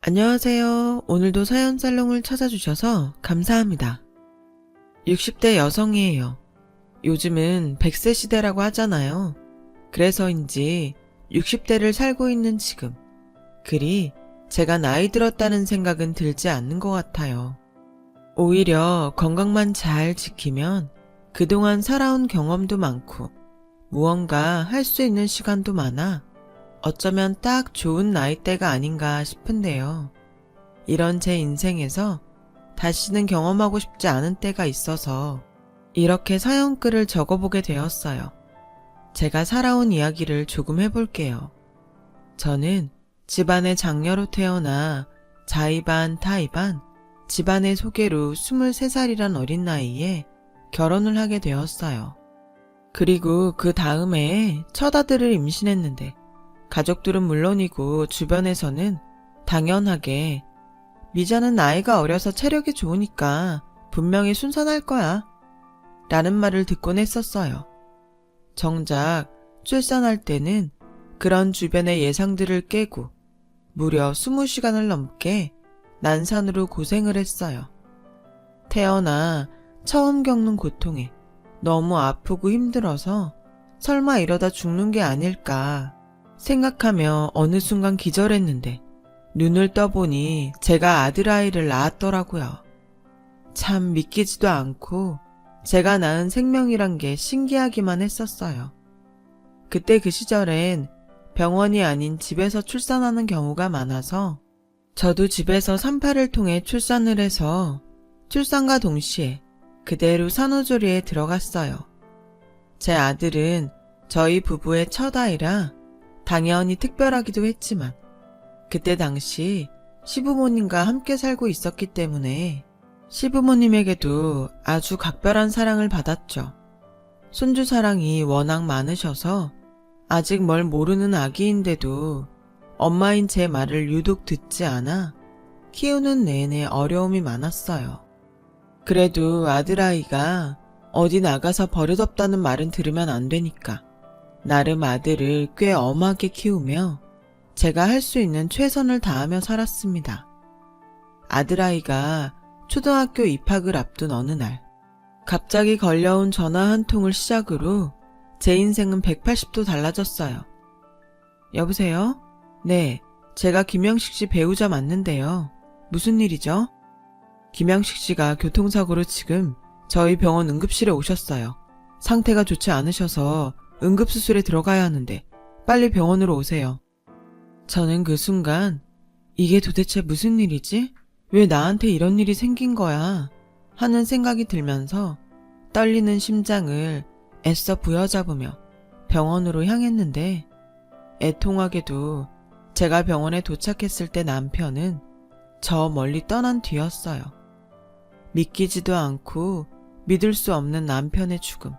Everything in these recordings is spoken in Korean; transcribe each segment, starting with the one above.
안녕하세요. 오늘도 사연살롱을 찾아주셔서 감사합니다. 60대 여성이에요. 요즘은 100세 시대라고 하잖아요. 그래서인지 60대를 살고 있는 지금, 그리 제가 나이 들었다는 생각은 들지 않는 것 같아요. 오히려 건강만 잘 지키면 그동안 살아온 경험도 많고 무언가 할 수 있는 시간도 많아 어쩌면 딱 좋은 나이대가 아닌가 싶은데요. 이런 제 인생에서 다시는 경험하고 싶지 않은 때가 있어서 이렇게 사연글을 적어보게 되었어요. 제가 살아온 이야기를 조금 해볼게요. 저는 집안의 장녀로 태어나 자의반 타의반 집안의 소개로 23살이란 어린 나이에 결혼을 하게 되었어요. 그리고 그 다음에 첫 아들을 임신했는데 가족들은 물론이고 주변에서는 당연하게 미자는 나이가 어려서 체력이 좋으니까 분명히 순산할 거야 라는 말을 듣곤 했었어요. 정작 출산할 때는 그런 주변의 예상들을 깨고 무려 20시간을 넘게 난산으로 고생을 했어요. 태어나 처음 겪는 고통에 너무 아프고 힘들어서 설마 이러다 죽는 게 아닐까 생각하며 어느 순간 기절했는데 눈을 떠보니 제가 아들아이를 낳았더라고요. 참 믿기지도 않고 제가 낳은 생명이란 게 신기하기만 했었어요. 그때 그 시절엔 병원이 아닌 집에서 출산하는 경우가 많아서 저도 집에서 산파를 통해 출산을 해서 출산과 동시에 그대로 산후조리에 들어갔어요. 제 아들은 저희 부부의 첫 아이라 당연히 특별하기도 했지만 그때 당시 시부모님과 함께 살고 있었기 때문에 시부모님에게도 아주 각별한 사랑을 받았죠. 손주 사랑이 워낙 많으셔서 아직 뭘 모르는 아기인데도 엄마인 제 말을 유독 듣지 않아 키우는 내내 어려움이 많았어요. 그래도 아들아이가 어디 나가서 버릇없다는 말은 들으면 안 되니까 나름 아들을 꽤 엄하게 키우며 제가 할 수 있는 최선을 다하며 살았습니다. 아들아이가 초등학교 입학을 앞둔 어느 날 갑자기 걸려온 전화 한 통을 시작으로 제 인생은 180도 달라졌어요. 여보세요? 네, 제가 김영식 씨 배우자 맞는데요. 무슨 일이죠? 김영식 씨가 교통사고로 지금 저희 병원 응급실에 오셨어요. 상태가 좋지 않으셔서 응급수술에 들어가야 하는데 빨리 병원으로 오세요. 저는 그 순간 이게 도대체 무슨 일이지? 왜 나한테 이런 일이 생긴 거야? 하는 생각이 들면서 떨리는 심장을 애써 부여잡으며 병원으로 향했는데 애통하게도 제가 병원에 도착했을 때 남편은 저 멀리 떠난 뒤였어요. 믿기지도 않고 믿을 수 없는 남편의 죽음.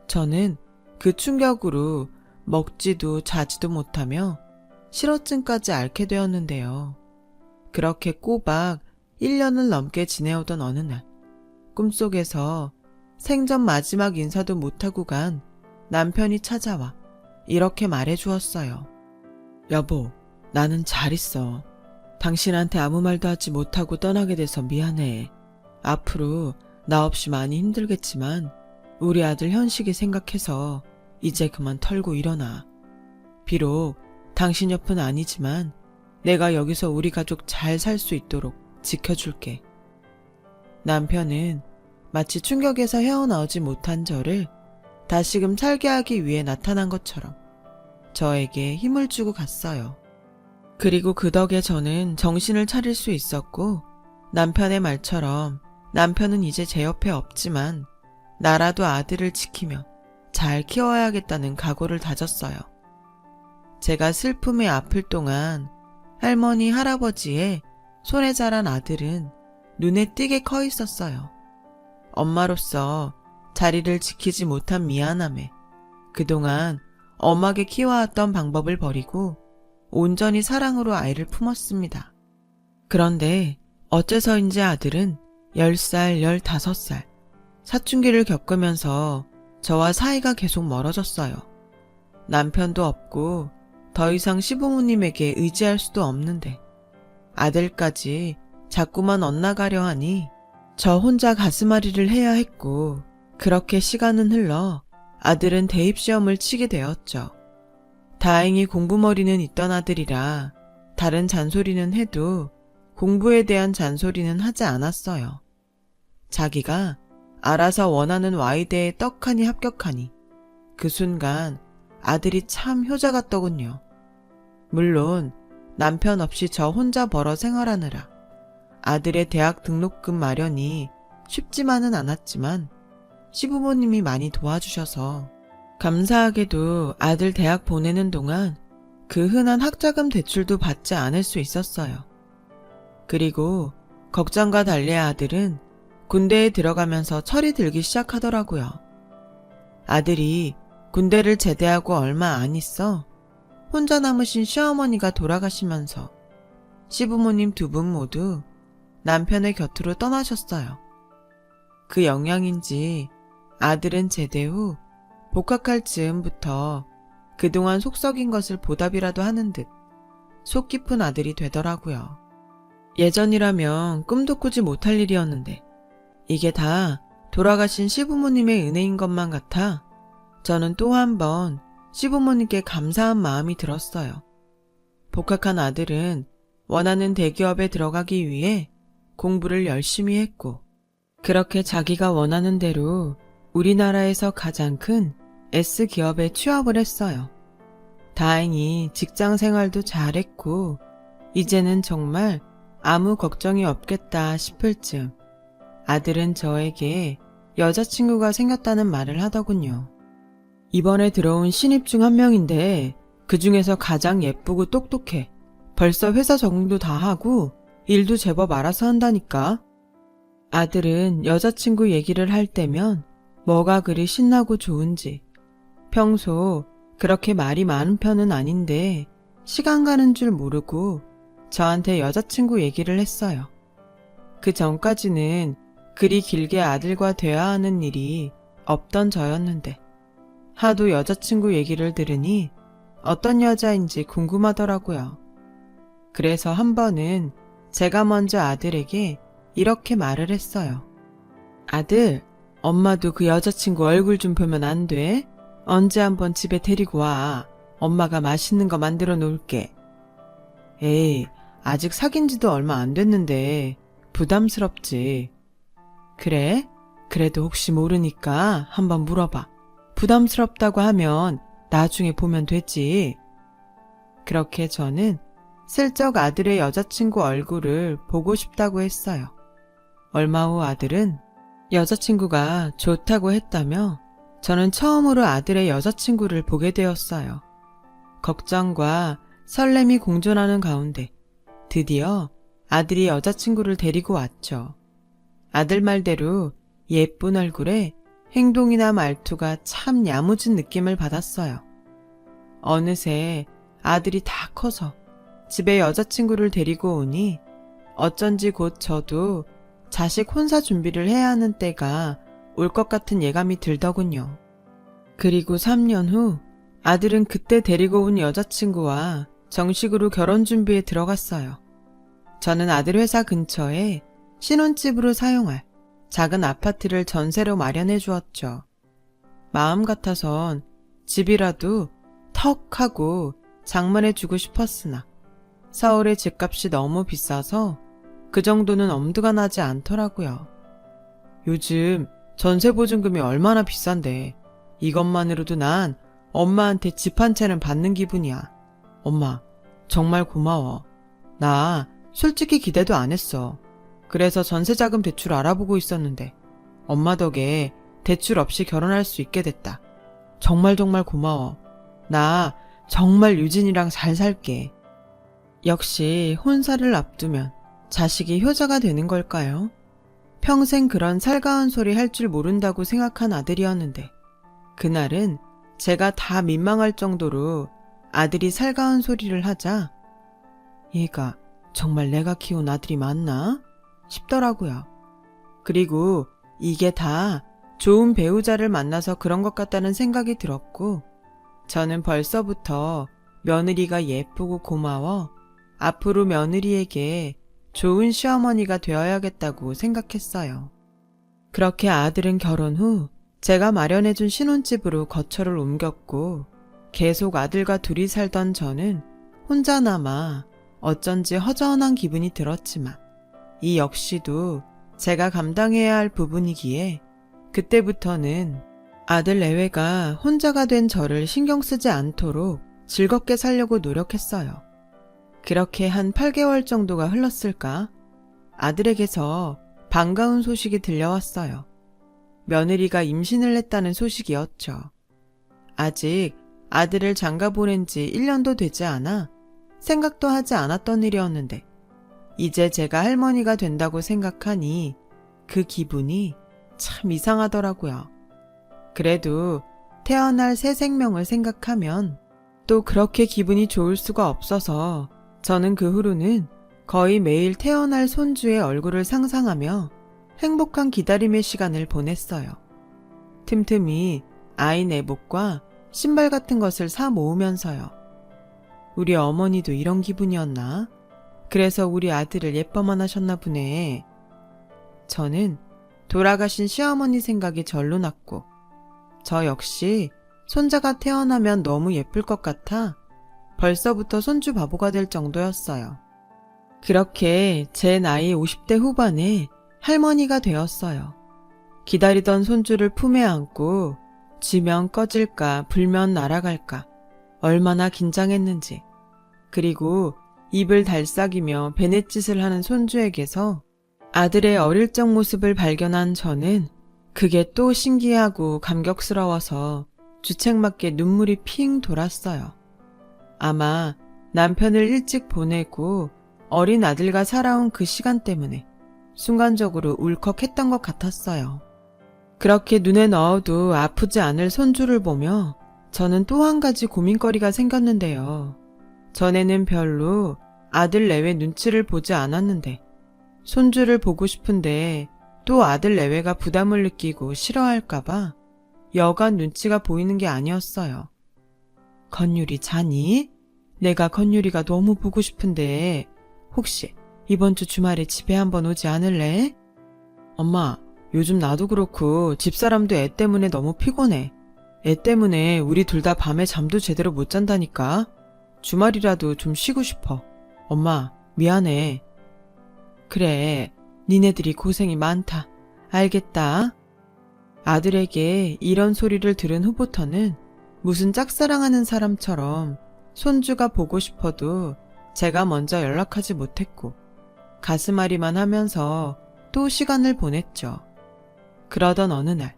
저는 그 충격으로 먹지도 자지도 못하며 실어증까지 앓게 되었는데요. 그렇게 꼬박 1년을 넘게 지내오던 어느 날 꿈속에서 생전 마지막 인사도 못하고 간 남편이 찾아와 이렇게 말해주었어요. 여보, 나는 잘 있어. 당신한테 아무 말도 하지 못하고 떠나게 돼서 미안해. 앞으로 나 없이 많이 힘들겠지만 우리 아들 현식이 생각해서 이제 그만 털고 일어나. 비록 당신 옆은 아니지만 내가 여기서 우리 가족 잘 살 수 있도록 지켜줄게. 남편은 마치 충격에서 헤어나오지 못한 저를 다시금 살게 하기 위해 나타난 것처럼 저에게 힘을 주고 갔어요. 그리고 그 덕에 저는 정신을 차릴 수 있었고 남편의 말처럼 남편은 이제 제 옆에 없지만 나라도 아들을 지키며 잘 키워야겠다는 각오를 다졌어요. 제가 슬픔에 아플 동안 할머니, 할아버지의 손에 자란 아들은 눈에 띄게 커 있었어요. 엄마로서 자리를 지키지 못한 미안함에 그동안 엄하게 키워왔던 방법을 버리고 온전히 사랑으로 아이를 품었습니다. 그런데 어째서인지 아들은 10살, 15살 사춘기를 겪으면서 저와 사이가 계속 멀어졌어요. 남편도 없고 더 이상 시부모님에게 의지할 수도 없는데 아들까지 자꾸만 엇나가려 하니 저 혼자 가슴앓이를 해야 했고, 그렇게 시간은 흘러 아들은 대입시험을 치게 되었죠. 다행히 공부머리는 있던 아들이라 다른 잔소리는 해도 공부에 대한 잔소리는 하지 않았어요. 자기가 알아서 원하는 Y대에 떡하니 합격하니 그 순간 아들이 참 효자 같더군요. 물론 남편 없이 저 혼자 벌어 생활하느라 아들의 대학 등록금 마련이 쉽지만은 않았지만 시부모님이 많이 도와주셔서 감사하게도 아들 대학 보내는 동안 그 흔한 학자금 대출도 받지 않을 수 있었어요. 그리고 걱정과 달리 아들은 군대에 들어가면서 철이 들기 시작하더라고요. 아들이 군대를 제대하고 얼마 안 있어 혼자 남으신 시어머니가 돌아가시면서 시부모님 두 분 모두 남편의 곁으로 떠나셨어요. 그 영향인지 아들은 제대 후 복학할 즈음부터 그동안 속 썩인 것을 보답이라도 하는 듯 속 깊은 아들이 되더라고요. 예전이라면 꿈도 꾸지 못할 일이었는데 이게 다 돌아가신 시부모님의 은혜인 것만 같아 저는 또 한 번 시부모님께 감사한 마음이 들었어요. 복학한 아들은 원하는 대기업에 들어가기 위해 공부를 열심히 했고, 그렇게 자기가 원하는 대로 우리나라에서 가장 큰 S기업에 취업을 했어요. 다행히 직장 생활도 잘했고 이제는 정말 아무 걱정이 없겠다 싶을 즈음 아들은 저에게 여자친구가 생겼다는 말을 하더군요. 이번에 들어온 신입 중 한 명인데 그 중에서 가장 예쁘고 똑똑해. 벌써 회사 적응도 다 하고 일도 제법 알아서 한다니까. 아들은 여자친구 얘기를 할 때면 뭐가 그리 신나고 좋은지. 평소 그렇게 말이 많은 편은 아닌데 시간 가는 줄 모르고 저한테 여자친구 얘기를 했어요. 그 전까지는 그리 길게 아들과 대화하는 일이 없던 저였는데 하도 여자친구 얘기를 들으니 어떤 여자인지 궁금하더라고요. 그래서 한 번은 제가 먼저 아들에게 이렇게 말을 했어요. 아들, 엄마도 그 여자친구 얼굴 좀 보면 안 돼? 언제 한번 집에 데리고 와. 엄마가 맛있는 거 만들어 놓을게. 에이, 아직 사귄 지도 얼마 안 됐는데 부담스럽지. 그래? 그래도 혹시 모르니까 한번 물어봐. 부담스럽다고 하면 나중에 보면 되지. 그렇게 저는 슬쩍 아들의 여자친구 얼굴을 보고 싶다고 했어요. 얼마 후 아들은 여자친구가 좋다고 했다며 저는 처음으로 아들의 여자친구를 보게 되었어요. 걱정과 설렘이 공존하는 가운데 드디어 아들이 여자친구를 데리고 왔죠. 아들 말대로 예쁜 얼굴에 행동이나 말투가 참 야무진 느낌을 받았어요. 어느새 아들이 다 커서 집에 여자친구를 데리고 오니 어쩐지 곧 저도 자식 혼사 준비를 해야 하는 때가 올 것 같은 예감이 들더군요. 그리고 3년 후 아들은 그때 데리고 온 여자친구와 정식으로 결혼 준비에 들어갔어요. 저는 아들 회사 근처에 신혼집으로 사용할 작은 아파트를 전세로 마련해 주었죠. 마음 같아선 집이라도 턱 하고 장만해 주고 싶었으나 서울의 집값이 너무 비싸서 그 정도는 엄두가 나지 않더라고요. 요즘 전세보증금이 얼마나 비싼데 이것만으로도 난 엄마한테 집 한 채는 받는 기분이야. 엄마, 정말 고마워. 나 솔직히 기대도 안 했어. 그래서 전세자금 대출 알아보고 있었는데 엄마 덕에 대출 없이 결혼할 수 있게 됐다. 정말 고마워. 나 정말 유진이랑 잘 살게. 역시 혼사를 앞두면 자식이 효자가 되는 걸까요? 평생 그런 살가운 소리 할 줄 모른다고 생각한 아들이었는데 그날은 제가 다 민망할 정도로 아들이 살가운 소리를 하자 얘가 정말 내가 키운 아들이 맞나? 싶더라고요. 그리고 이게 다 좋은 배우자를 만나서 그런 것 같다는 생각이 들었고 저는 벌써부터 며느리가 예쁘고 고마워 앞으로 며느리에게 좋은 시어머니가 되어야겠다고 생각했어요. 그렇게 아들은 결혼 후 제가 마련해준 신혼집으로 거처를 옮겼고 계속 아들과 둘이 살던 저는 혼자 남아 어쩐지 허전한 기분이 들었지만 이 역시도 제가 감당해야 할 부분이기에 그때부터는 아들 내외가 혼자가 된 저를 신경 쓰지 않도록 즐겁게 살려고 노력했어요. 그렇게 한 8개월 정도가 흘렀을까? 아들에게서 반가운 소식이 들려왔어요. 며느리가 임신을 했다는 소식이었죠. 아직 아들을 장가 보낸 지 1년도 되지 않아 생각도 하지 않았던 일이었는데 이제 제가 할머니가 된다고 생각하니 그 기분이 참 이상하더라고요. 그래도 태어날 새 생명을 생각하면 또 그렇게 기분이 좋을 수가 없어서 저는 그 후로는 거의 매일 태어날 손주의 얼굴을 상상하며 행복한 기다림의 시간을 보냈어요. 틈틈이 아이 내복과 신발 같은 것을 사 모으면서요. 우리 어머니도 이런 기분이었나? 그래서 우리 아들을 예뻐만 하셨나 보네. 저는 돌아가신 시어머니 생각이 절로 났고 저 역시 손자가 태어나면 너무 예쁠 것 같아 벌써부터 손주 바보가 될 정도였어요. 그렇게 제 나이 50대 후반에 할머니가 되었어요. 기다리던 손주를 품에 안고 쥐면 꺼질까 불면 날아갈까 얼마나 긴장했는지 그리고 입을 달싹이며 베넷짓을 하는 손주에게서 아들의 어릴 적 모습을 발견한 저는 그게 또 신기하고 감격스러워서 주책맞게 눈물이 핑 돌았어요. 아마 남편을 일찍 보내고 어린 아들과 살아온 그 시간 때문에 순간적으로 울컥했던 것 같았어요. 그렇게 눈에 넣어도 아프지 않을 손주를 보며 저는 또 한 가지 고민거리가 생겼는데요. 전에는 별로 아들 내외 눈치를 보지 않았는데 손주를 보고 싶은데 또 아들 내외가 부담을 느끼고 싫어할까봐 여간 눈치가 보이는 게 아니었어요. 건율이 자니? 내가 건율이가 너무 보고 싶은데 혹시 이번 주 주말에 집에 한번 오지 않을래? 엄마, 요즘 나도 그렇고 집사람도 애 때문에 너무 피곤해. 애 때문에 우리 둘 다 밤에 잠도 제대로 못 잔다니까. 주말이라도 좀 쉬고 싶어. 엄마, 미안해. 그래, 니네들이 고생이 많다. 알겠다. 아들에게 이런 소리를 들은 후부터는 무슨 짝사랑하는 사람처럼 손주가 보고 싶어도 제가 먼저 연락하지 못했고 가슴앓이만 하면서 또 시간을 보냈죠. 그러던 어느 날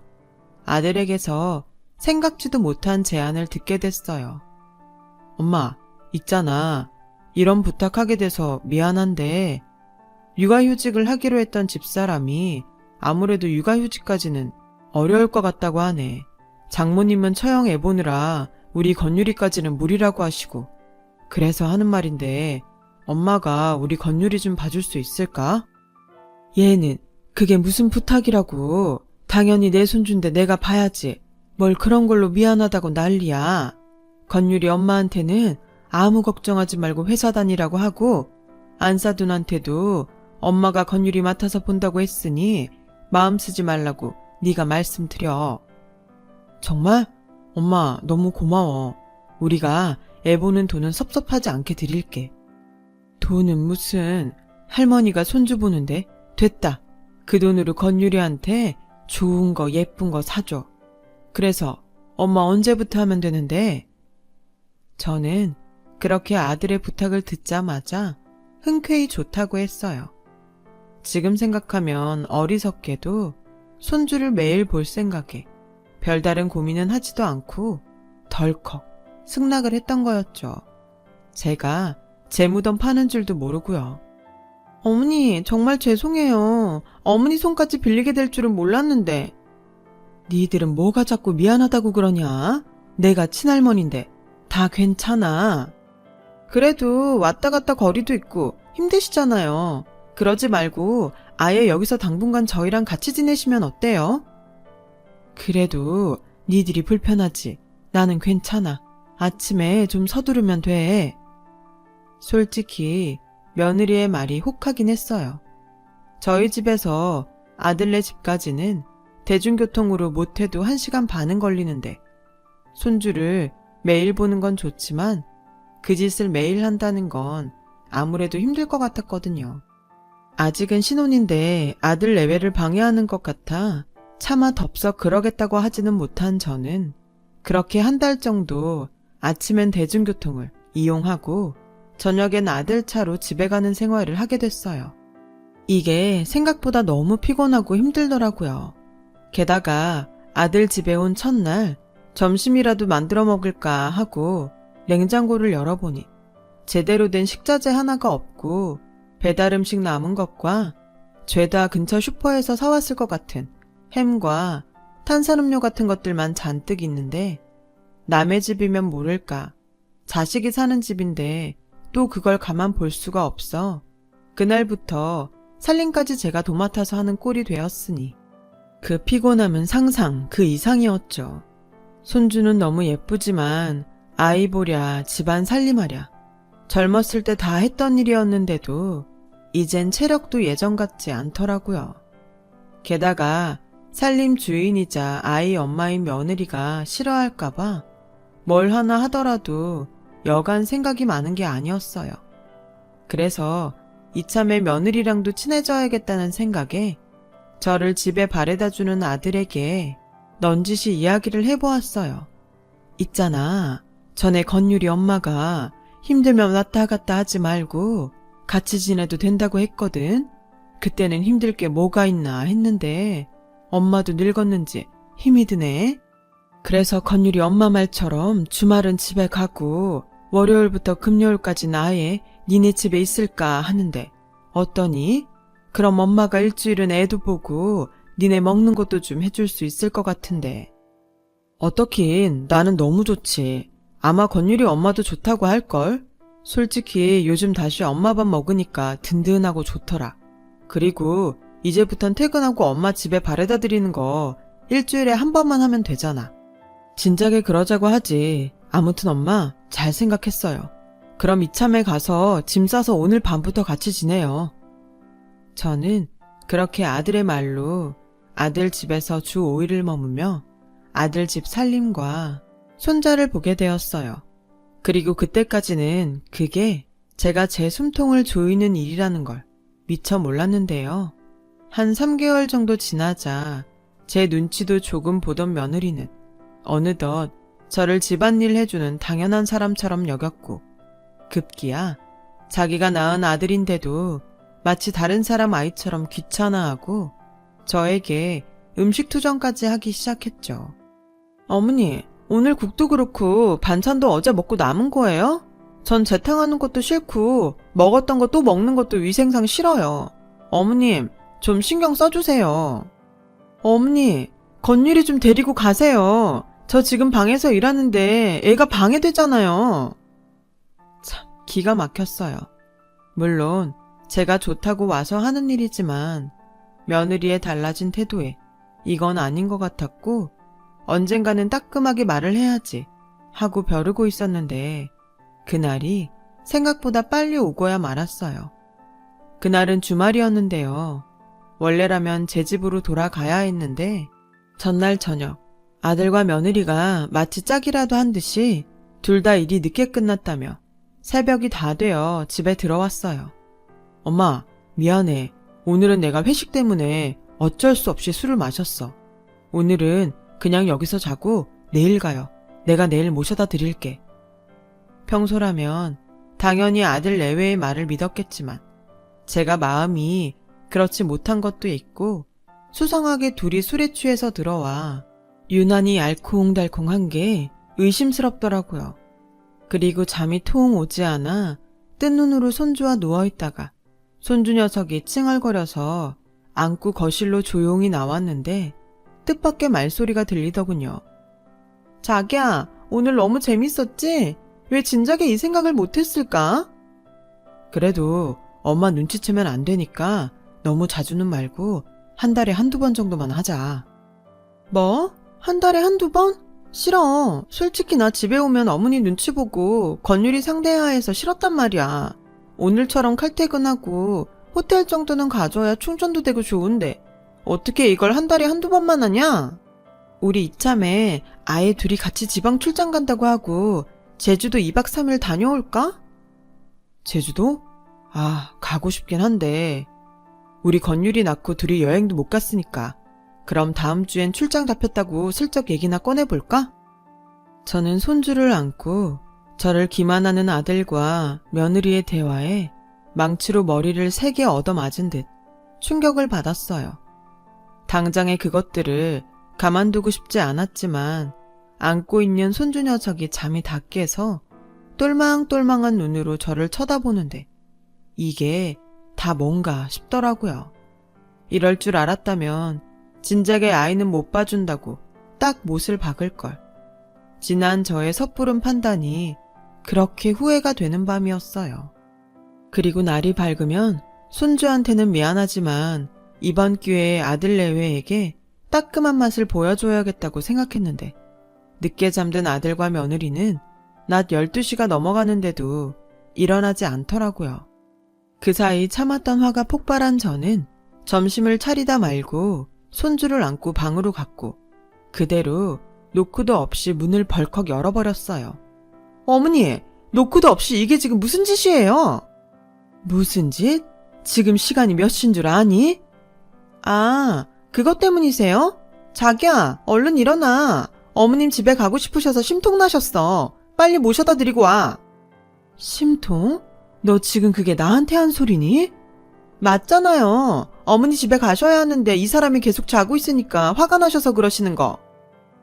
아들에게서 생각지도 못한 제안을 듣게 됐어요. 엄마, 있잖아. 이런 부탁하게 돼서 미안한데 육아휴직을 하기로 했던 집사람이 아무래도 육아휴직까지는 어려울 것 같다고 하네. 장모님은 처형 애 보느라 우리 건율이까지는 무리라고 하시고 그래서 하는 말인데 엄마가 우리 건율이 좀 봐줄 수 있을까? 얘는 그게 무슨 부탁이라고. 당연히 내 손주인데 내가 봐야지. 뭘 그런 걸로 미안하다고 난리야. 건율이 엄마한테는 아무 걱정하지 말고 회사 다니라고 하고 안사돈한테도 엄마가 건율이 맡아서 본다고 했으니 마음 쓰지 말라고 네가 말씀드려. 정말? 엄마 너무 고마워. 우리가 애 보는 돈은 섭섭하지 않게 드릴게. 돈은 무슨, 할머니가 손주 보는데. 됐다. 그 돈으로 건율이한테 좋은 거 예쁜 거 사줘. 그래서 엄마 언제부터 하면 되는데? 저는 그렇게 아들의 부탁을 듣자마자 흔쾌히 좋다고 했어요. 지금 생각하면 어리석게도 손주를 매일 볼 생각에 별다른 고민은 하지도 않고 덜컥 승낙을 했던 거였죠. 제가 제 무덤 파는 줄도 모르고요. 어머니 정말 죄송해요. 어머니 손까지 빌리게 될 줄은 몰랐는데. 니들은 뭐가 자꾸 미안하다고 그러냐? 내가 친할머니인데 다 괜찮아. 그래도 왔다 갔다 거리도 있고 힘드시잖아요. 그러지 말고 아예 여기서 당분간 저희랑 같이 지내시면 어때요? 그래도 니들이 불편하지. 나는 괜찮아. 아침에 좀 서두르면 돼. 솔직히 며느리의 말이 혹하긴 했어요. 저희 집에서 아들네 집까지는 대중교통으로 못해도 1시간 반은 걸리는데 손주를 매일 보는 건 좋지만 그 짓을 매일 한다는 건 아무래도 힘들 것 같았거든요. 아직은 신혼인데 아들 내외를 방해하는 것 같아 차마 덥석 그러겠다고 하지는 못한 저는 그렇게 1달 정도 아침엔 대중교통을 이용하고 저녁엔 아들 차로 집에 가는 생활을 하게 됐어요. 이게 생각보다 너무 피곤하고 힘들더라고요. 게다가 아들 집에 온 첫날 점심이라도 만들어 먹을까 하고 냉장고를 열어보니 제대로 된 식자재 하나가 없고 배달 음식 남은 것과 죄다 근처 슈퍼에서 사왔을 것 같은 햄과 탄산음료 같은 것들만 잔뜩 있는데 남의 집이면 모를까 자식이 사는 집인데 또 그걸 가만 볼 수가 없어 그날부터 살림까지 제가 도맡아서 하는 꼴이 되었으니 그 피곤함은 상상 그 이상이었죠. 손주는 너무 예쁘지만 아이 보랴 집안 살림하랴 젊었을 때 다 했던 일이었는데도 이젠 체력도 예전 같지 않더라고요. 게다가 살림 주인이자 아이 엄마인 며느리가 싫어할까봐 뭘 하나 하더라도 여간 생각이 많은 게 아니었어요. 그래서 이참에 며느리랑도 친해져야겠다는 생각에 저를 집에 바래다주는 아들에게 넌지시 이야기를 해보았어요. 있잖아, 전에 건율이 엄마가 힘들면 왔다 갔다 하지 말고 같이 지내도 된다고 했거든. 그때는 힘들 게 뭐가 있나 했는데 엄마도 늙었는지 힘이 드네. 그래서 건율이 엄마 말처럼 주말은 집에 가고 월요일부터 금요일까지는 아예 니네 집에 있을까 하는데 어떠니? 그럼 엄마가 일주일은 애도 보고 니네 먹는 것도 좀 해줄 수 있을 것 같은데. 어떻긴 나는 너무 좋지. 아마 건율이 엄마도 좋다고 할걸? 솔직히 요즘 다시 엄마 밥 먹으니까 든든하고 좋더라. 그리고 이제부턴 퇴근하고 엄마 집에 바래다 드리는 거 일주일에 한 번만 하면 되잖아. 진작에 그러자고 하지. 아무튼 엄마 잘 생각했어요. 그럼 이참에 가서 짐 싸서 오늘 밤부터 같이 지내요. 저는 그렇게 아들의 말로 아들 집에서 주 5일을 머무며 아들 집 살림과 손자를 보게 되었어요. 그리고 그때까지는 그게 제가 제 숨통을 조이는 일이라는 걸 미처 몰랐는데요. 한 3개월 정도 지나자 제 눈치도 조금 보던 며느리는 어느덧 저를 집안일 해주는 당연한 사람처럼 여겼고 급기야 자기가 낳은 아들인데도 마치 다른 사람 아이처럼 귀찮아하고 저에게 음식 투정까지 하기 시작했죠. 어머니, 오늘 국도 그렇고 반찬도 어제 먹고 남은 거예요? 전 재탕하는 것도 싫고 먹었던 거 또 먹는 것도 위생상 싫어요. 어머님, 좀 신경 써주세요. 어머니, 건율이 좀 데리고 가세요. 저 지금 방에서 일하는데 애가 방해되잖아요. 참, 기가 막혔어요. 물론 제가 좋다고 와서 하는 일이지만 며느리의 달라진 태도에 이건 아닌 것 같았고 언젠가는 따끔하게 말을 해야지 하고 벼르고 있었는데 그날이 생각보다 빨리 오고야 말았어요. 그날은 주말이었는데요. 원래라면 제 집으로 돌아가야 했는데 전날 저녁 아들과 며느리가 마치 짝이라도 한 듯이 둘 다 일이 늦게 끝났다며 새벽이 다 되어 집에 들어왔어요. 엄마, 미안해. 오늘은 내가 회식 때문에 어쩔 수 없이 술을 마셨어. 오늘은 그냥 여기서 자고 내일 가요. 내가 내일 모셔다 드릴게. 평소라면 당연히 아들 내외의 말을 믿었겠지만 제가 마음이 그렇지 못한 것도 있고 수상하게 둘이 술에 취해서 들어와 유난히 알콩달콩한 게 의심스럽더라고요. 그리고 잠이 통 오지 않아 뜬 눈으로 손주와 누워있다가 손주 녀석이 칭얼거려서 안고 거실로 조용히 나왔는데 뜻밖의 말소리가 들리더군요. 자기야, 오늘 너무 재밌었지? 왜 진작에 이 생각을 못했을까? 그래도 엄마 눈치채면 안 되니까 너무 자주는 말고 한 달에 한두 번 정도만 하자. 뭐? 한 달에 한두 번? 싫어. 솔직히 나 집에 오면 어머니 눈치 보고 건율이 상대해야 해서 싫었단 말이야. 오늘처럼 칼퇴근하고 호텔 정도는 가져야 충전도 되고 좋은데 어떻게 이걸 한 달에 한두 번만 하냐? 우리 이참에 아예 둘이 같이 지방 출장 간다고 하고 제주도 2박 3일 다녀올까? 제주도? 아, 가고 싶긴 한데 우리 건율이 낳고 둘이 여행도 못 갔으니까 그럼 다음 주엔 출장 잡혔다고 슬쩍 얘기나 꺼내볼까? 저는 손주를 안고 저를 기만하는 아들과 며느리의 대화에 망치로 머리를 세게 얻어맞은 듯 충격을 받았어요. 당장에 그것들을 가만두고 싶지 않았지만 안고 있는 손주 녀석이 잠이 다 깨서 똘망똘망한 눈으로 저를 쳐다보는데 이게 다 뭔가 싶더라고요. 이럴 줄 알았다면 진작에 아이는 못 봐준다고 딱 못을 박을걸. 지난 저의 섣부른 판단이 그렇게 후회가 되는 밤이었어요. 그리고 날이 밝으면 손주한테는 미안하지만 이번 기회에 아들 내외에게 따끔한 맛을 보여줘야겠다고 생각했는데 늦게 잠든 아들과 며느리는 낮 12시가 넘어가는데도 일어나지 않더라고요. 그 사이 참았던 화가 폭발한 저는 점심을 차리다 말고 손주를 안고 방으로 갔고 그대로 노크도 없이 문을 벌컥 열어버렸어요. 어머니, 노크도 없이 이게 지금 무슨 짓이에요? 무슨 짓? 지금 시간이 몇 시인 줄 아니? 아, 그것 때문이세요? 자기야, 얼른 일어나. 어머님 집에 가고 싶으셔서 심통 나셨어. 빨리 모셔다 드리고 와. 심통? 너 지금 그게 나한테 한 소리니? 맞잖아요. 어머니 집에 가셔야 하는데 이 사람이 계속 자고 있으니까 화가 나셔서 그러시는 거.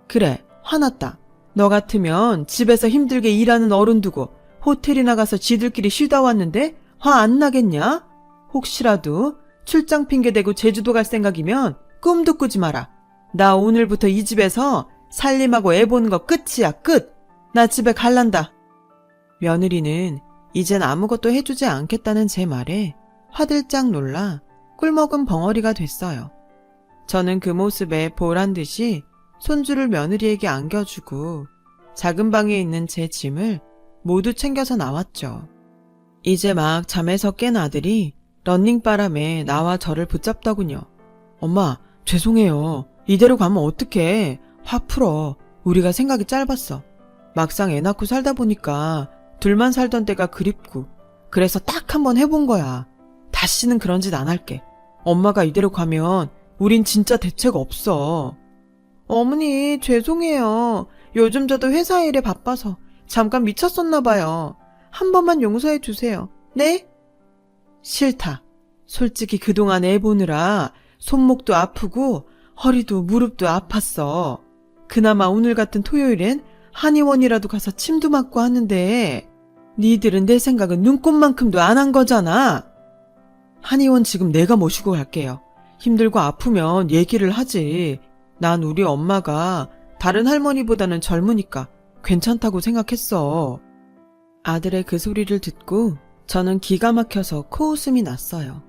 그래, 화났다. 너 같으면 집에서 힘들게 일하는 어른 두고 호텔이나 가서 지들끼리 쉬다 왔는데 화 안 나겠냐? 혹시라도 출장 핑계대고 제주도 갈 생각이면 꿈도 꾸지 마라. 나 오늘부터 이 집에서 살림하고 애 보는 거 끝이야, 끝. 나 집에 갈란다. 며느리는 이젠 아무것도 해주지 않겠다는 제 말에 화들짝 놀라 꿀먹은 벙어리가 됐어요. 저는 그 모습에 보란 듯이 손주를 며느리에게 안겨주고 작은 방에 있는 제 짐을 모두 챙겨서 나왔죠. 이제 막 잠에서 깬 아들이 런닝바람에 나와 저를 붙잡더군요. 엄마, 죄송해요. 이대로 가면 어떡해. 화 풀어. 우리가 생각이 짧았어. 막상 애 낳고 살다 보니까 둘만 살던 때가 그립고 그래서 딱 한번 해본 거야. 다시는 그런 짓 안 할게. 엄마가 이대로 가면 우린 진짜 대책 없어. 어머니, 죄송해요. 요즘 저도 회사 일에 바빠서 잠깐 미쳤었나 봐요. 한 번만 용서해 주세요. 네? 싫다. 솔직히 그동안 애 보느라 손목도 아프고 허리도 무릎도 아팠어. 그나마 오늘 같은 토요일엔 한의원이라도 가서 침도 맞고 하는데 니들은 내 생각은 눈꼽만큼도 안 한 거잖아. 한의원 지금 내가 모시고 갈게요. 힘들고 아프면 얘기를 하지. 난 우리 엄마가 다른 할머니보다는 젊으니까 괜찮다고 생각했어. 아들의 그 소리를 듣고 저는 기가 막혀서 코웃음이 났어요.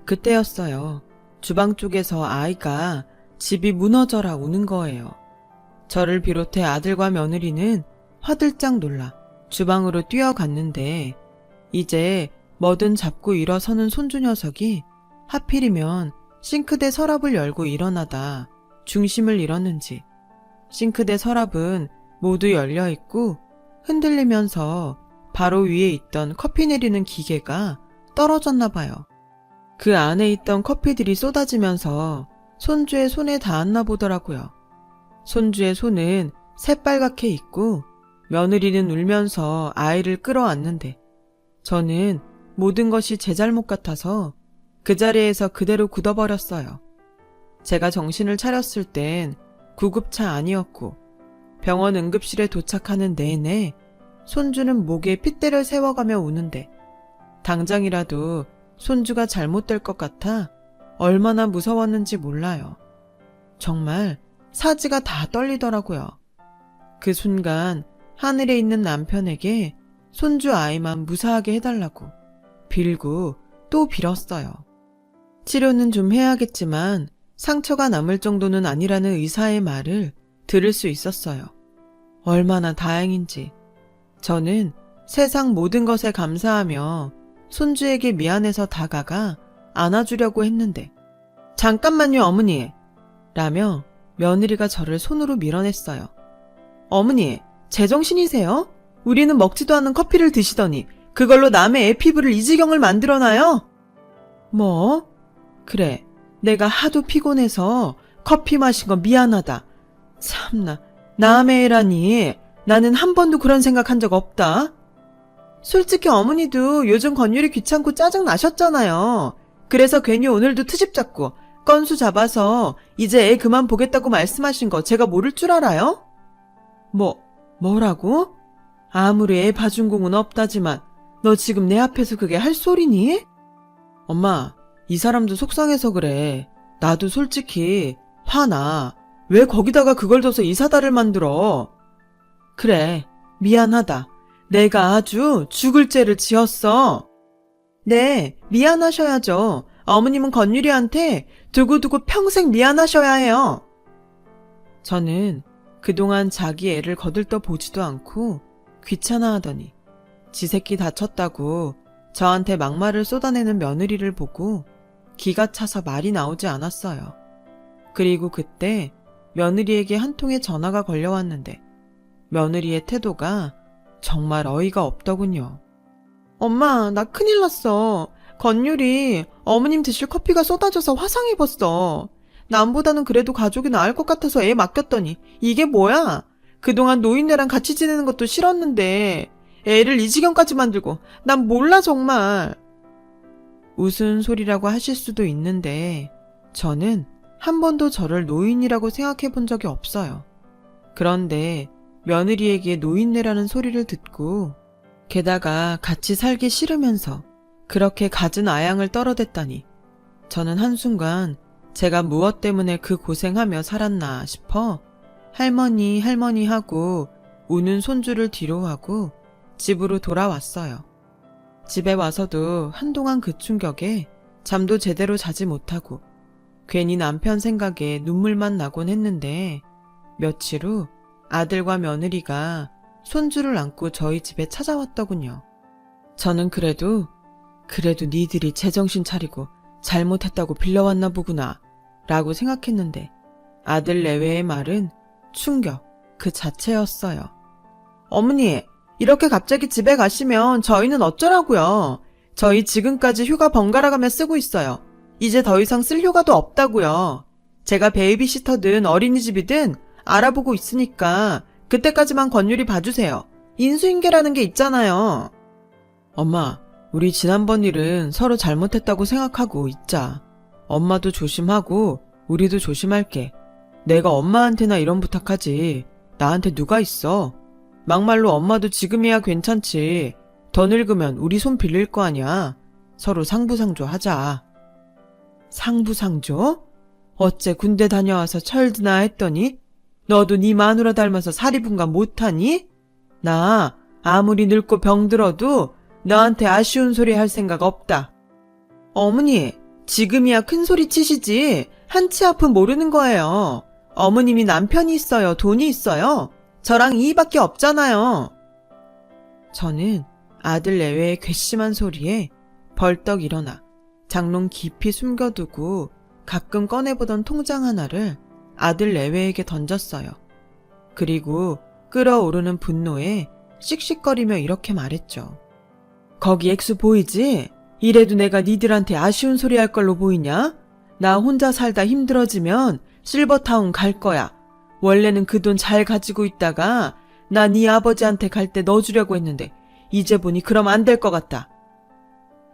그때였어요. 주방 쪽에서 아이가 집이 무너져라 우는 거예요. 저를 비롯해 아들과 며느리는 화들짝 놀라 주방으로 뛰어갔는데 이제 뭐든 잡고 일어서는 손주 녀석이 하필이면 싱크대 서랍을 열고 일어나다 중심을 잃었는지 싱크대 서랍은 모두 열려있고 흔들리면서 바로 위에 있던 커피 내리는 기계가 떨어졌나 봐요. 그 안에 있던 커피들이 쏟아지면서 손주의 손에 닿았나 보더라고요. 손주의 손은 새빨갛게 있고 며느리는 울면서 아이를 끌어안는데 저는 모든 것이 제 잘못 같아서 그 자리에서 그대로 굳어버렸어요. 제가 정신을 차렸을 땐 구급차 아니었고 병원 응급실에 도착하는 내내 손주는 목에 핏대를 세워가며 우는데 당장이라도 손주가 잘못될 것 같아 얼마나 무서웠는지 몰라요. 정말 사지가 다 떨리더라고요. 그 순간 하늘에 있는 남편에게 손주 아이만 무사하게 해달라고 빌고 또 빌었어요. 치료는 좀 해야겠지만 상처가 남을 정도는 아니라는 의사의 말을 들을 수 있었어요. 얼마나 다행인지. 저는 세상 모든 것에 감사하며 손주에게 미안해서 다가가 안아주려고 했는데 잠깐만요 어머니! 라며 며느리가 저를 손으로 밀어냈어요. 어머니, 제정신이세요? 우리는 먹지도 않은 커피를 드시더니 그걸로 남의 애 피부를 이 지경을 만들어놔요? 뭐? 그래, 내가 하도 피곤해서 커피 마신 거 미안하다. 참나, 남의 애라니. 나는 한 번도 그런 생각한 적 없다. 솔직히 어머니도 요즘 건율이 귀찮고 짜증 나셨잖아요. 그래서 괜히 오늘도 트집 잡고 건수 잡아서 이제 애 그만 보겠다고 말씀하신 거 제가 모를 줄 알아요? 뭐라고? 아무리 애 봐준 공은 없다지만 너 지금 내 앞에서 그게 할 소리니? 엄마, 이 사람도 속상해서 그래. 나도 솔직히 화나. 왜 거기다가 그걸 둬서 이 사달을 만들어? 그래, 미안하다. 내가 아주 죽을 죄를 지었어. 네, 미안하셔야죠. 어머님은 건율이한테 두고두고 평생 미안하셔야 해요. 저는 그동안 자기 애를 거들떠 보지도 않고 귀찮아하더니 지 새끼 다쳤다고 저한테 막말을 쏟아내는 며느리를 보고 기가 차서 말이 나오지 않았어요. 그리고 그때 며느리에게 한 통의 전화가 걸려왔는데 며느리의 태도가 정말 어이가 없더군요. 엄마, 나 큰일 났어. 건율이 어머님 드실 커피가 쏟아져서 화상 입었어. 남보다는 그래도 가족이 나을 것 같아서 애 맡겼더니 이게 뭐야? 그동안 노인네랑 같이 지내는 것도 싫었는데 애를 이 지경까지 만들고 난 몰라 정말. 웃은 소리라고 하실 수도 있는데 저는 한 번도 저를 노인이라고 생각해 본 적이 없어요. 그런데 며느리에게 노인네라는 소리를 듣고 게다가 같이 살기 싫으면서 그렇게 갖은 아양을 떨어댔다니 저는 한순간 제가 무엇 때문에 그 고생하며 살았나 싶어 할머니 하고 우는 손주를 뒤로 하고 집으로 돌아왔어요. 집에 와서도 한동안 그 충격에 잠도 제대로 자지 못하고 괜히 남편 생각에 눈물만 나곤 했는데 며칠 후 아들과 며느리가 손주를 안고 저희 집에 찾아왔더군요. 저는 그래도 니들이 제정신 차리고 잘못했다고 빌려왔나 보구나 라고 생각했는데 아들 내외의 말은 충격 그 자체였어요. 어머니, 이렇게 갑자기 집에 가시면 저희는 어쩌라고요? 저희 지금까지 휴가 번갈아가며 쓰고 있어요. 이제 더 이상 쓸 휴가도 없다고요. 제가 베이비시터든 어린이집이든 알아보고 있으니까 그때까지만 건율이 봐주세요. 인수인계라는 게 있잖아요. 엄마, 우리 지난번 일은 서로 잘못했다고 생각하고 있자. 엄마도 조심하고 우리도 조심할게. 내가 엄마한테나 이런 부탁하지 나한테 누가 있어. 막말로 엄마도 지금이야 괜찮지. 더 늙으면 우리 손 빌릴 거 아니야. 서로 상부상조 하자. 상부상조? 어째 군대 다녀와서 철드나 했더니 너도 네 마누라 닮아서 사리분간 못하니? 나 아무리 늙고 병들어도 너한테 아쉬운 소리 할 생각 없다. 어머니, 지금이야 큰 소리 치시지 한치 앞은 모르는 거예요. 어머님이 남편이 있어요, 돈이 있어요. 저랑 이밖에 없잖아요. 저는 아들 내외의 괘씸한 소리에 벌떡 일어나 장롱 깊이 숨겨두고 가끔 꺼내보던 통장 하나를 아들 내외에게 던졌어요. 그리고 끓어오르는 분노에 씩씩거리며 이렇게 말했죠. 거기 액수 보이지? 이래도 내가 니들한테 아쉬운 소리 할 걸로 보이냐? 나 혼자 살다 힘들어지면 실버타운 갈 거야. 원래는 그 돈 잘 가지고 있다가 나 네 아버지한테 갈 때 넣어주려고 했는데 이제 보니 그럼 안 될 것 같다.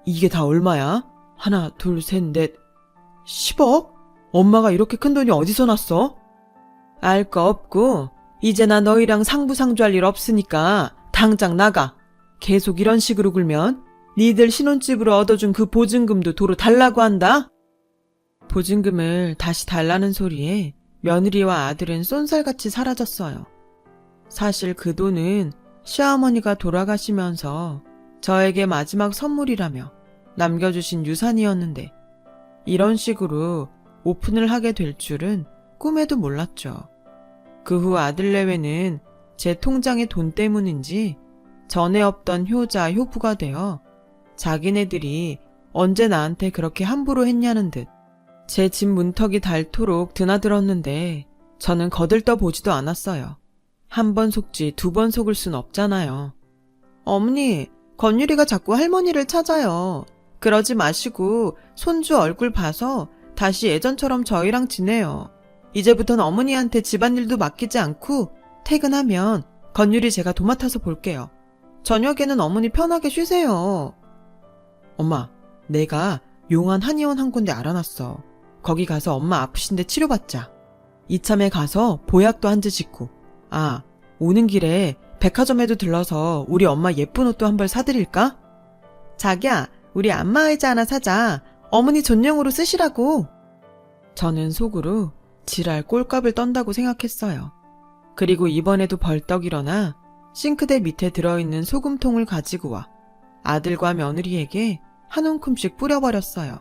이게 다 얼마야? 하나, 둘, 셋, 넷. 10억? 엄마가 이렇게 큰 돈이 어디서 났어? 알 거 없고 이제 나 너희랑 상부상조할 일 없으니까 당장 나가. 계속 이런 식으로 굴면 니들 신혼집으로 얻어준 그 보증금도 도로 달라고 한다. 보증금을 다시 달라는 소리에 며느리와 아들은 쏜살같이 사라졌어요. 사실 그 돈은 시어머니가 돌아가시면서 저에게 마지막 선물이라며 남겨주신 유산이었는데 이런 식으로 오픈을 하게 될 줄은 꿈에도 몰랐죠. 그 후 아들 내외는 제 통장의 돈 때문인지 전에 없던 효자, 효부가 되어 자기네들이 언제 나한테 그렇게 함부로 했냐는 듯 제 집 문턱이 닳도록 드나들었는데 저는 거들떠 보지도 않았어요. 한 번 속지 두 번 속을 순 없잖아요. 어머니, 건율이가 자꾸 할머니를 찾아요. 그러지 마시고 손주 얼굴 봐서 다시 예전처럼 저희랑 지내요. 이제부턴 어머니한테 집안일도 맡기지 않고 퇴근하면 건율이 제가 도맡아서 볼게요. 저녁에는 어머니 편하게 쉬세요. 엄마, 내가 용한 한의원 한 군데 알아놨어. 거기 가서 엄마 아프신데 치료받자. 이참에 가서 보약도 한 즈 짓고. 아, 오는 길에 백화점에도 들러서 우리 엄마 예쁜 옷도 한 벌 사드릴까? 자기야, 우리 안마의자 하나 사자. 어머니 전용으로 쓰시라고. 저는 속으로 지랄 꼴값을 떤다고 생각했어요. 그리고 이번에도 벌떡 일어나 싱크대 밑에 들어있는 소금통을 가지고 와 아들과 며느리에게 한 움큼씩 뿌려버렸어요.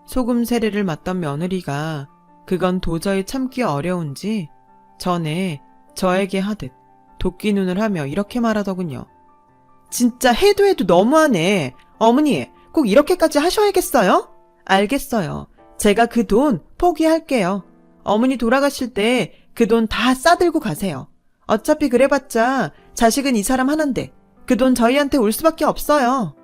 소금 세례를 맞던 며느리가 그건 도저히 참기 어려운지 전에 저에게 하듯 도끼 눈을 하며 이렇게 말하더군요. 진짜 해도 해도 너무하네. 어머니, 꼭 이렇게까지 하셔야겠어요? 알겠어요. 제가 그 돈 포기할게요. 어머니 돌아가실 때 그 돈 다 싸들고 가세요. 어차피 그래봤자 자식은 이 사람 하나인데 그 돈 저희한테 올 수밖에 없어요.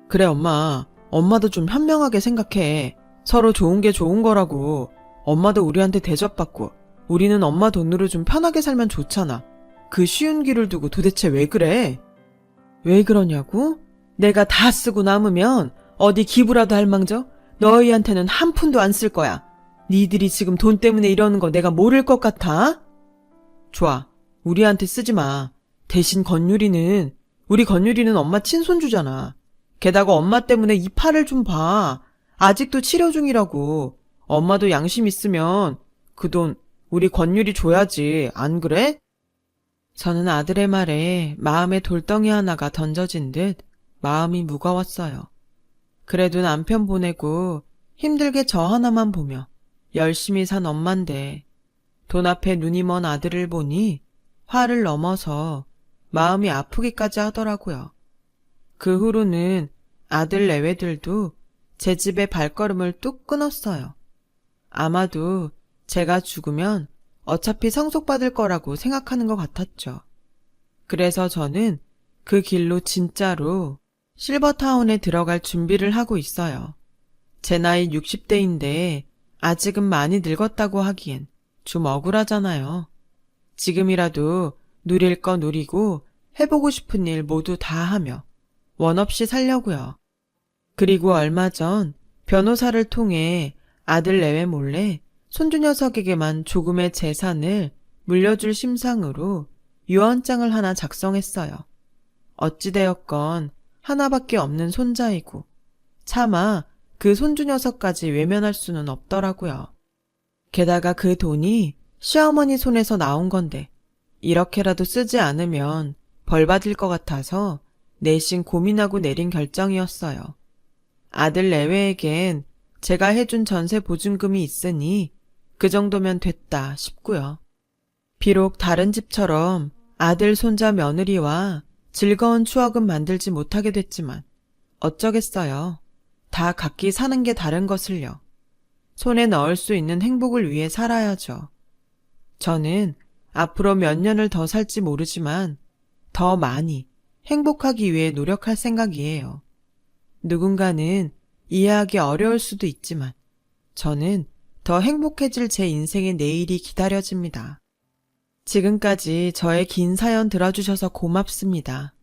그래 엄마, 엄마도 좀 현명하게 생각해. 서로 좋은 게 좋은 거라고. 엄마도 우리한테 대접받고 우리는 엄마 돈으로 좀 편하게 살면 좋잖아. 그 쉬운 길을 두고 도대체 왜 그래? 왜 그러냐고? 내가 다 쓰고 남으면 어디 기부라도 할 망정? 너희한테는 한 푼도 안 쓸 거야. 니들이 지금 돈 때문에 이러는 거 내가 모를 것 같아? 좋아, 우리한테 쓰지 마. 대신 우리 건율이는 엄마 친손주잖아. 게다가 엄마 때문에 이 팔을 좀 봐. 아직도 치료 중이라고. 엄마도 양심 있으면 그 돈 우리 건율이 줘야지, 안 그래? 저는 아들의 말에 마음에 돌덩이 하나가 던져진 듯 마음이 무거웠어요. 그래도 남편 보내고 힘들게 저 하나만 보며 열심히 산 엄만데 돈 앞에 눈이 먼 아들을 보니 화를 넘어서 마음이 아프기까지 하더라고요. 그 후로는 아들 내외들도 제 집에 발걸음을 뚝 끊었어요. 아마도 제가 죽으면 어차피 상속받을 거라고 생각하는 것 같았죠. 그래서 저는 그 길로 진짜로 실버타운에 들어갈 준비를 하고 있어요. 제 나이 60대인데 아직은 많이 늙었다고 하기엔 좀 억울하잖아요. 지금이라도 누릴 거 누리고 해보고 싶은 일 모두 다 하며 원 없이 살려고요. 그리고 얼마 전 변호사를 통해 아들 내외 몰래 손주 녀석에게만 조금의 재산을 물려줄 심상으로 유언장을 하나 작성했어요. 어찌되었건 하나밖에 없는 손자이고 차마 그 손주 녀석까지 외면할 수는 없더라고요. 게다가 그 돈이 시어머니 손에서 나온 건데 이렇게라도 쓰지 않으면 벌 받을 것 같아서 내심 고민하고 내린 결정이었어요. 아들 내외에겐 제가 해준 전세 보증금이 있으니 그 정도면 됐다 싶고요. 비록 다른 집처럼 아들, 손자, 며느리와 즐거운 추억은 만들지 못하게 됐지만 어쩌겠어요. 다 각기 사는 게 다른 것을요. 손에 넣을 수 있는 행복을 위해 살아야죠. 저는 앞으로 몇 년을 더 살지 모르지만 더 많이 행복하기 위해 노력할 생각이에요. 누군가는 이해하기 어려울 수도 있지만 저는 더 행복해질 제 인생의 내일이 기다려집니다. 지금까지 저의 긴 사연 들어주셔서 고맙습니다.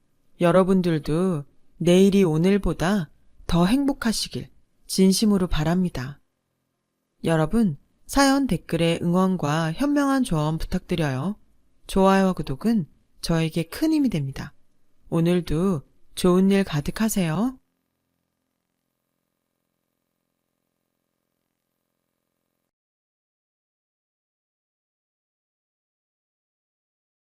여러분들도 내일이 오늘보다 더 행복하시길 진심으로 바랍니다. 여러분, 사연 댓글에 응원과 현명한 조언 부탁드려요. 좋아요와 구독은 저에게 큰 힘이 됩니다. 오늘도 좋은 일 가득하세요.